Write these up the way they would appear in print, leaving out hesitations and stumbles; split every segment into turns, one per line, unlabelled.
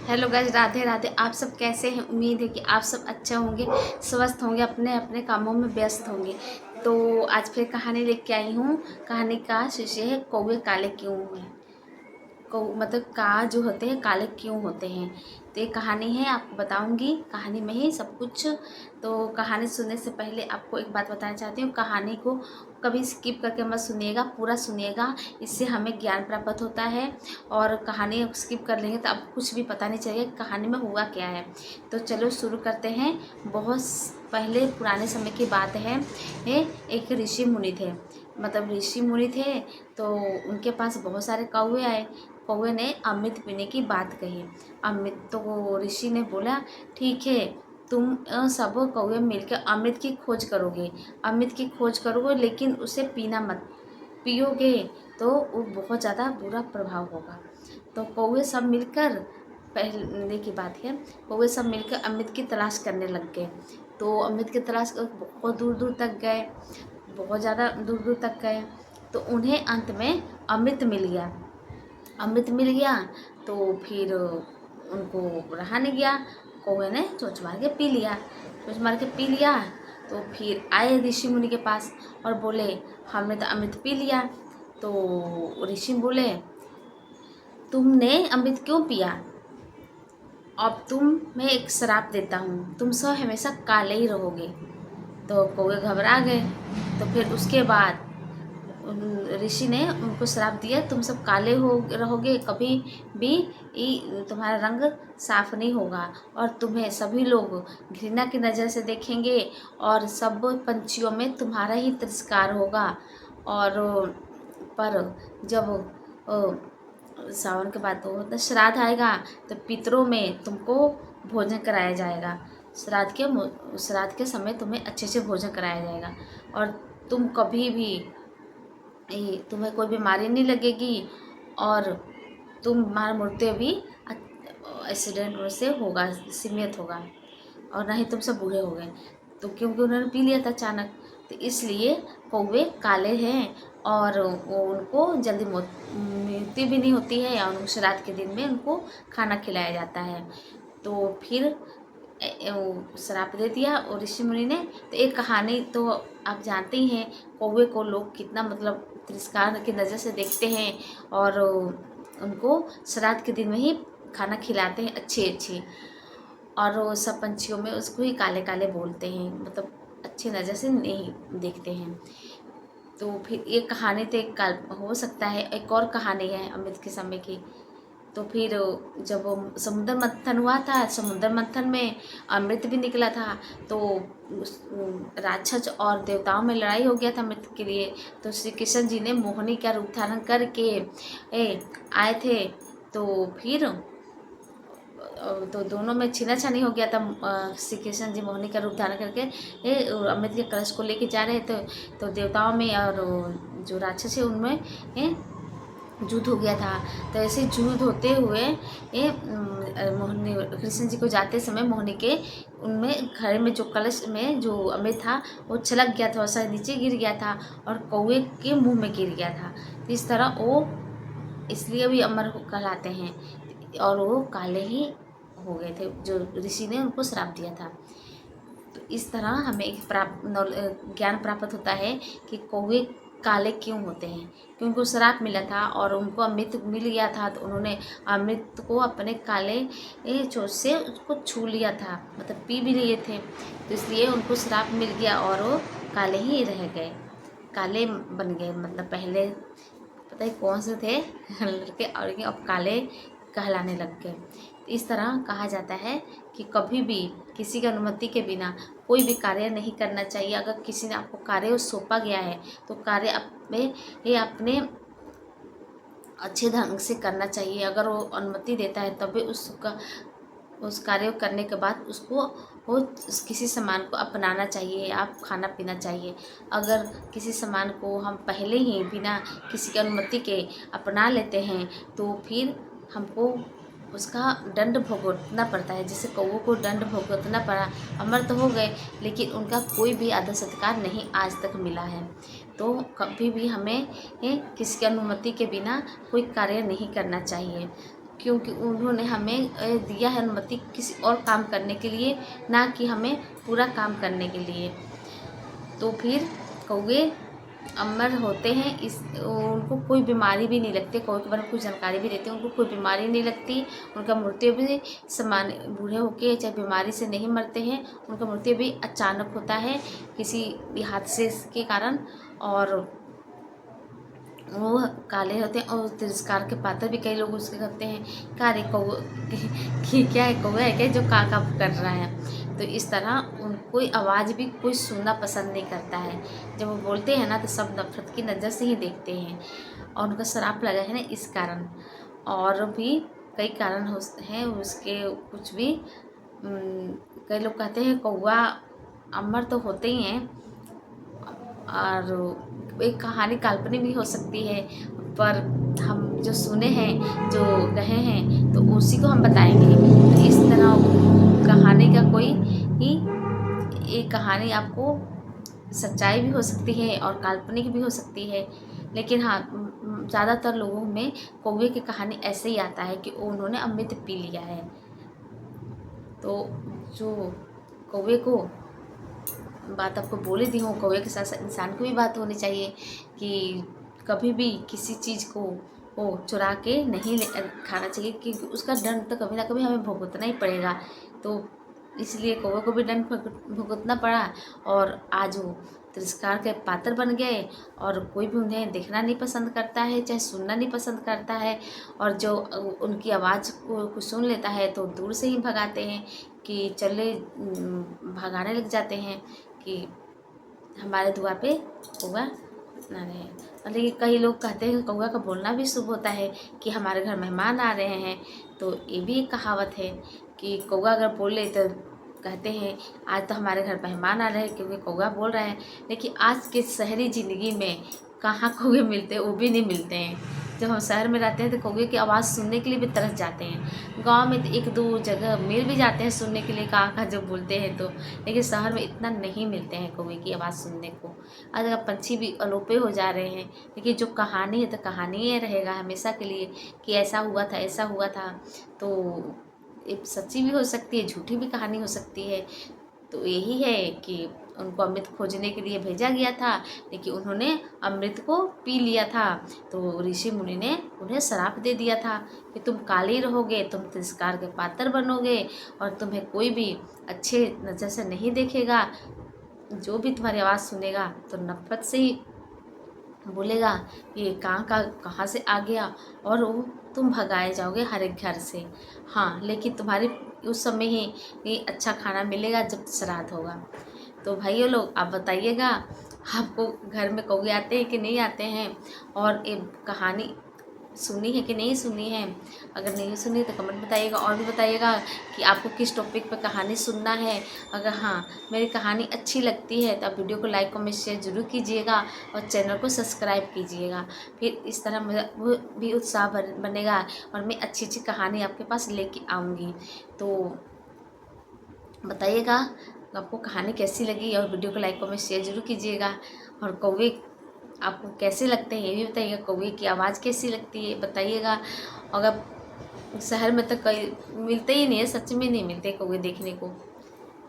Hello guys, Radhe Radhe. आप सब कैसे हैं? उम्मीद है कि आप सब अच्छे होंगे, स्वस्थ होंगे, अपने अपने कामों में व्यस्त होंगे। तो आज फिर कहानी लेके आई हूँ। कहानी का शीर्षक है कौवे काले क्यों हैं। मतलब का जो होते हैं काले क्यों होते हैं। तो ये कहानी है, आपको बताऊंगी कहानी में ही सब कुछ। तो कहानी सुनने से पहले आपको एक बात बताना चाहती हूँ, कहानी को कभी स्किप करके मत सुनिएगा, पूरा सुनिएगा। इससे हमें ज्ञान प्राप्त होता है। और कहानी स्किप कर लेंगे तो आपको कुछ भी पता नहीं चलेगा कहानी में हुआ क्या है। तो चलो शुरू करते हैं। बहुत पहले पुराने समय की बात है। एक ऋषि मुनि थे, मतलब ऋषि मुनि थे। तो उनके पास बहुत सारे कौवे आए। कौवे ने अमृत पीने की बात कही। अमृत तो ऋषि ने बोला, ठीक है, तुम सब कौवे मिलकर अमृत की खोज करोगे। अमृत की खोज करोगे, लेकिन उसे पीना मत। पियोगे तो वो बहुत ज़्यादा बुरा प्रभाव होगा। तो कौवे सब मिलकर, पहले की बात है, कौवे सब मिलकर अमृत की तलाश करने लग गए। तो अमृत की तलाश बहुत दूर दूर तक गए, बहुत ज़्यादा दूर दूर तक गए। तो उन्हें अंत में अमृत मिल गया। अमृत मिल गया तो फिर उनको रहा नहीं गया। कौवे ने चोंच मार के पी लिया। चोंच मार के पी लिया तो फिर आए ऋषि मुनि के पास और बोले, हमने तो अमृत पी लिया। तो ऋषि बोले, तुमने अमृत क्यों पिया? अब मैं एक श्राप देता हूँ, तुम सब हमेशा काले ही रहोगे। तो कौवे घबरा गए। तो फिर उसके बाद ऋषि ने उनको श्राप दिया, तुम सब काले हो रहोगे, कभी भी तुम्हारा रंग साफ नहीं होगा, और तुम्हें सभी लोग घृणा की नज़र से देखेंगे, और सब पंछियों में तुम्हारा ही तिरस्कार होगा। और पर जब सावन के बाद तो श्राद्ध आएगा, तो पितरों में तुमको भोजन कराया जाएगा। श्राद्ध के समय तुम्हें अच्छे से भोजन कराया जाएगा, और तुम कभी भी तुम्हें कोई बीमारी नहीं लगेगी, और तुम्हारा मृत्यु भी एक्सीडेंट से होगा, सीमित होगा, और ना ही तुम सब बूढ़े हो गए। तो क्योंकि उन्होंने पी लिया था अचानक, तो इसलिए कौवे काले हैं, और उनको जल्दी मृत्यु भी नहीं होती है, और श्राद्ध के दिन में उनको खाना खिलाया जाता है। तो फिर श्राप दे दिया और ऋषि मुनि ने। तो एक कहानी तो आप जानते ही हैं, कौवे को लोग कितना मतलब तिरस्कार की नज़र से देखते हैं, और उनको श्राद्ध के दिन में ही खाना खिलाते हैं अच्छे अच्छे, और वो सब पंछियों में उसको ही काले काले बोलते हैं, मतलब अच्छी नज़र से नहीं देखते हैं। तो फिर ये कहानी तो एक हो सकता है। एक और कहानी है अमृत के समय की। तो फिर जब समुद्र मंथन हुआ था, समुद्र मंथन में अमृत भी निकला था। तो राक्षस और देवताओं में लड़ाई हो गया था अमृत के लिए। तो श्री कृष्ण जी ने मोहिनी का रूप धारण करके आए थे। तो फिर तो दोनों में छीना-छानी हो गया था। श्री कृष्ण जी मोहिनी का रूप धारण करके अमृत के कलश को लेके जा रहे थे। तो देवताओं में और जो राक्षस है उनमें युद्ध हो गया था। तो ऐसे युद्ध होते हुए मोहिनी कृष्ण जी को जाते समय मोहिनी के उनमें घर में जो कलश में जो अमृत था वो छलक गया था, और नीचे गिर गया था, और कौवे के मुंह में गिर गया था। तो इस तरह वो इसलिए भी अमर कहलाते हैं, और वो काले ही हो गए थे, जो ऋषि ने उनको श्राप दिया था। तो इस तरह हमें एक ज्ञान प्राप्त होता है कि कौवे काले क्यों होते हैं, क्योंकि उनको श्राप मिला था और उनको अमृत मिल गया था। तो उन्होंने अमृत को अपने काले चोंच से उसको छू लिया था, मतलब पी भी लिए थे। तो इसलिए उनको श्राप मिल गया और वो काले ही रह गए, काले बन गए। मतलब पहले पता है कौन से थे लड़के, और ये अब काले कहलाने लग गए। इस तरह कहा जाता है कि कभी भी किसी की अनुमति के बिना कोई भी कार्य नहीं करना चाहिए। अगर किसी ने आपको कार्य सौंपा गया है तो कार्य अपने अच्छे ढंग से करना चाहिए। अगर वो अनुमति देता है तभी उस कार्य को करने के बाद उसको वो किसी सामान को अपनाना चाहिए, आप खाना पीना चाहिए। अगर किसी सामान को हम पहले ही बिना किसी की अनुमति के अपना लेते हैं तो फिर हमको उसका दंड भुगतना पड़ता है। जैसे कौवों को दंड भुगतना पड़ा, अमर तो हो गए लेकिन उनका कोई भी आदर सत्कार नहीं आज तक मिला है। तो कभी भी हमें किसी की अनुमति के बिना कोई कार्य नहीं करना चाहिए। क्योंकि उन्होंने हमें दिया है अनुमति किसी और काम करने के लिए, ना कि हमें पूरा काम करने के लिए। तो फिर कौवे अमर होते हैं, उनको कोई बीमारी भी नहीं लगती। कौवे के बारे में कुछ जानकारी भी देती है, उनको कोई बीमारी नहीं लगती। उनका मृत्यु भी सामान्य बूढ़े होके चाहे बीमारी से नहीं मरते हैं, उनका मृत्यु भी अचानक होता है किसी भी हादसे के कारण। और वो काले होते हैं और तिरस्कार के पात्र भी कई लोग उसके करते हैं, क्या रे कौवा कि क्या है, कौवा है क्या जो का कर रहा है। तो इस तरह उनको आवाज़ भी कोई सुनना पसंद नहीं करता है। जब वो बोलते हैं ना तो सब नफरत की नज़र से ही देखते हैं, और उनका श्राप लगा है ना इस कारण। और भी कई कारण हैं उसके, कुछ भी कई लोग कहते हैं कौवा अमर तो होते ही हैं, और एक कहानी काल्पनिक भी हो सकती है, पर हम जो सुने हैं, जो कहे हैं, तो उसी को हम बताएंगे। तो इस तरह कहानी का कोई ही एक कहानी आपको सच्चाई भी हो सकती है और काल्पनिक भी हो सकती है, लेकिन हाँ ज़्यादातर लोगों में कौवे की कहानी ऐसे ही आता है कि उन्होंने अमृत पी लिया है। तो जो कौवे को बात आपको बोली दी हूँ, कौवे के साथ साथ इंसान को भी बात होनी चाहिए कि कभी भी किसी चीज़ को वो चुरा के नहीं खाना चाहिए, क्योंकि उसका दंड तो कभी ना कभी हमें भुगतना ही पड़ेगा। तो इसलिए कौवे को भी दंड भुगतना पड़ा, और आज वो तिरस्कार के पात्र बन गए, और कोई भी उन्हें देखना नहीं पसंद करता है, चाहे सुनना नहीं पसंद करता है। और जो उनकी आवाज़ को सुन लेता है तो दूर से ही भगाते हैं कि चले, भगाने लग जाते हैं कि हमारे दुआ पे कौवा ना रहे। लेकिन कई लोग कहते हैं कौवा का बोलना भी शुभ होता है कि हमारे घर मेहमान आ रहे हैं। तो ये भी एक कहावत है कि कौवा अगर बोले तो कहते हैं आज तो हमारे घर मेहमान आ रहे हैं, क्योंकि कौवा बोल रहे हैं। लेकिन आज के शहरी ज़िंदगी में कहाँ कौवे मिलते हैं, वो भी नहीं मिलते हैं। जब हम शहर में रहते हैं तो कौवे की आवाज़ सुनने के लिए भी तरस जाते हैं। गांव में तो एक दो जगह मिल भी जाते हैं सुनने के लिए, कहाँ जब बोलते हैं तो, लेकिन शहर में इतना नहीं मिलते हैं कौवे की आवाज़ सुनने को। आज पंछी भी अलोपे हो जा रहे हैं, लेकिन जो कहानी है तो कहानी ही रहेगा हमेशा के लिए कि ऐसा हुआ था, ऐसा हुआ था। तो एक सच्ची भी हो सकती है, झूठी भी कहानी हो सकती है। तो यही है कि उनको अमृत खोजने के लिए भेजा गया था, लेकिन उन्होंने अमृत को पी लिया था। तो ऋषि मुनि ने उन्हें श्राप दे दिया था कि तुम काले रहोगे, तुम तिरस्कार के पात्र बनोगे, और तुम्हें कोई भी अच्छे नज़र से नहीं देखेगा। जो भी तुम्हारी आवाज़ सुनेगा तो नफरत से ही बोलेगा ये कहाँ से आ गया, और वो तुम भगाए जाओगे हर एक घर से। हाँ, लेकिन तुम्हारी उस समय ही ये अच्छा खाना मिलेगा जब श्राद्ध होगा। तो भाइयों लोग आप बताइएगा, आपको घर में कौवे आते हैं कि नहीं आते हैं, और ये कहानी सुनी है कि नहीं सुनी है। अगर नहीं सुनी तो कमेंट बताइएगा, और भी बताइएगा कि आपको किस टॉपिक पर कहानी सुनना है। अगर हाँ मेरी कहानी अच्छी लगती है तो आप वीडियो को लाइक कमेंट शेयर जरूर कीजिएगा, और चैनल को सब्सक्राइब कीजिएगा। फिर इस तरह मेरा वो भी उत्साह बनेगा, और मैं अच्छी अच्छी कहानी आपके पास लेके आऊँगी। तो बताइएगा आपको कहानी कैसी लगी, और वीडियो को लाइक कमेंट शेयर जरूर कीजिएगा। और कौवे आपको कैसे लगते हैं ये भी बताइएगा, कौवे की आवाज़ कैसी लगती है बताइएगा। अगर शहर में तो कई मिलते ही नहीं है, सच में नहीं मिलते कौवे देखने को।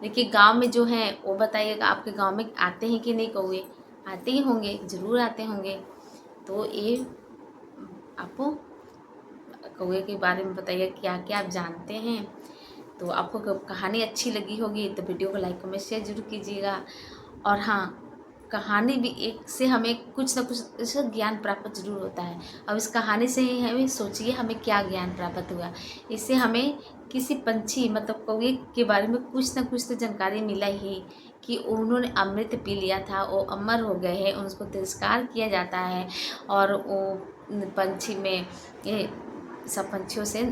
देखिए गांव में जो हैं वो बताइएगा, आपके गांव में आते हैं कि नहीं कौवे, आते ही होंगे, ज़रूर आते होंगे। तो ये आपको कौवे के बारे में बताइए क्या क्या आप जानते हैं। तो आपको कहानी अच्छी लगी होगी तो वीडियो को लाइक कमेंट शेयर जरूर कीजिएगा। और हाँ, कहानी भी एक से हमें कुछ ना कुछ इसका ज्ञान प्राप्त जरूर होता है। अब इस कहानी से ही हमें सोचिए हमें क्या ज्ञान प्राप्त हुआ। इससे हमें किसी पंछी मतलब कौवे के बारे में कुछ ना कुछ तो जानकारी मिला ही, कि उन्होंने अमृत पी लिया था, वो अमर हो गए हैं, उनको तिरस्कार किया जाता है। और वो पंछी में सब पंछियों से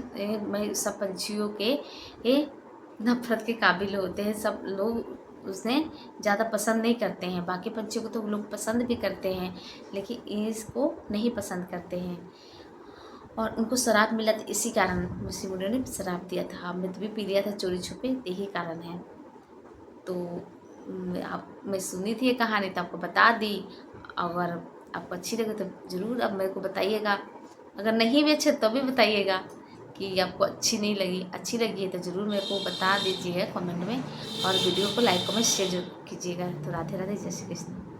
सब पंछियों के नफरत के काबिल होते हैं। सब लोग उसे ज़्यादा पसंद नहीं करते हैं। बाकी पंछियों को तो लोग पसंद भी करते हैं, लेकिन इसको नहीं पसंद करते हैं। और उनको शराब मिला था, इसी कारण ऋषि मुनियों ने शराब दिया था, अमृत भी पी लिया था चोरी छुपे, यही कारण है। तो मैं सुनी थी ये कहानी तो आपको बता दी। अगर आपको अच्छी लगे तो ज़रूर अब मेरे को बताइएगा, अगर नहीं भी अच्छे तो भी बताइएगा कि आपको अच्छी नहीं लगी। अच्छी लगी है तो ज़रूर मेरे को बता दीजिएगा कमेंट में, और वीडियो को लाइक कमेंट शेयर जरूर कीजिएगा। तो राधे राधे, जय श्री कृष्ण।